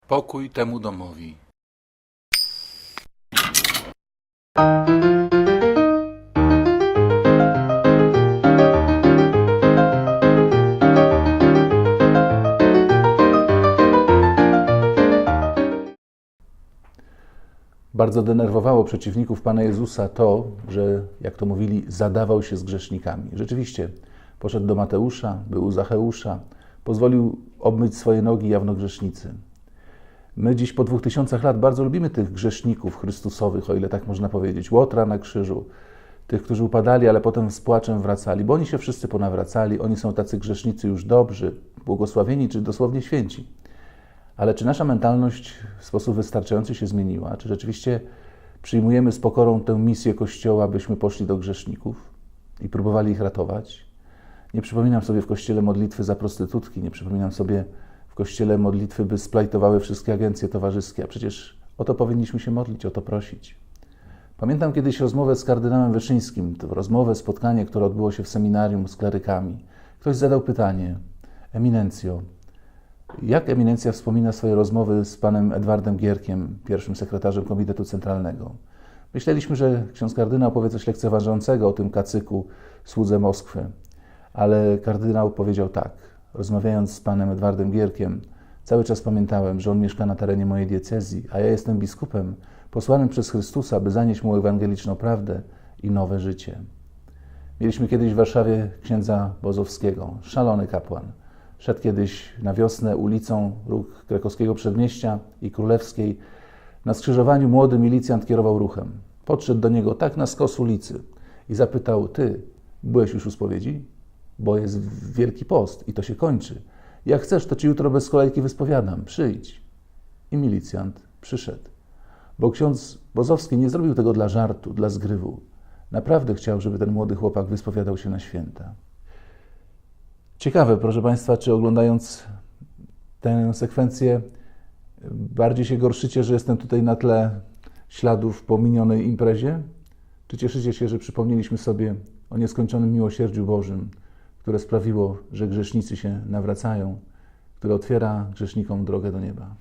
Pokój temu domowi. Bardzo denerwowało przeciwników Pana Jezusa to, że, jak to mówili, zadawał się z grzesznikami. Rzeczywiście, poszedł do Mateusza, był u Zacheusza, pozwolił obmyć swoje nogi jawnogrzesznicy. My dziś po 2000 lat bardzo lubimy tych grzeszników chrystusowych, o ile tak można powiedzieć, Łotra na krzyżu, tych, którzy upadali, ale potem z płaczem wracali, bo oni się wszyscy ponawracali, oni są tacy grzesznicy już dobrzy, błogosławieni czy dosłownie święci. Ale czy nasza mentalność w sposób wystarczający się zmieniła? Czy rzeczywiście przyjmujemy z pokorą tę misję Kościoła, byśmy poszli do grzeszników i próbowali ich ratować? Nie przypominam sobie w Kościele modlitwy za prostytutki, nie przypominam sobie w Kościele modlitwy, by splajtowały wszystkie agencje towarzyskie, a przecież o to powinniśmy się modlić, o to prosić. Pamiętam kiedyś rozmowę z kardynałem Wyszyńskim, rozmowę, spotkanie, które odbyło się w seminarium z klerykami. Ktoś zadał pytanie: Eminencjo, jak eminencja wspomina swoje rozmowy z panem Edwardem Gierkiem, pierwszym sekretarzem Komitetu Centralnego? Myśleliśmy, że ksiądz kardynał powie coś lekceważącego o tym kacyku, słudze Moskwy, ale kardynał powiedział tak: rozmawiając z panem Edwardem Gierkiem, cały czas pamiętałem, że on mieszka na terenie mojej diecezji, a ja jestem biskupem posłanym przez Chrystusa, by zanieść mu ewangeliczną prawdę i nowe życie. Mieliśmy kiedyś w Warszawie księdza Bozowskiego, szalony kapłan. Szedł kiedyś na wiosnę ulicą róg Krakowskiego Przedmieścia i Królewskiej. Na skrzyżowaniu młody milicjant kierował ruchem. Podszedł do niego tak na skos ulicy i zapytał: ty, byłeś już u spowiedzi? Bo jest Wielki Post i to się kończy. Jak chcesz, to ci jutro bez kolejki wyspowiadam. Przyjdź. I milicjant przyszedł. Bo ksiądz Bozowski nie zrobił tego dla żartu, dla zgrywu. Naprawdę chciał, żeby ten młody chłopak wyspowiadał się na święta. Ciekawe, proszę Państwa, czy oglądając tę sekwencję bardziej się gorszycie, że jestem tutaj na tle śladów po minionej imprezie? Czy cieszycie się, że przypomnieliśmy sobie o nieskończonym miłosierdziu Bożym, które sprawiło, że grzesznicy się nawracają, które otwiera grzesznikom drogę do nieba?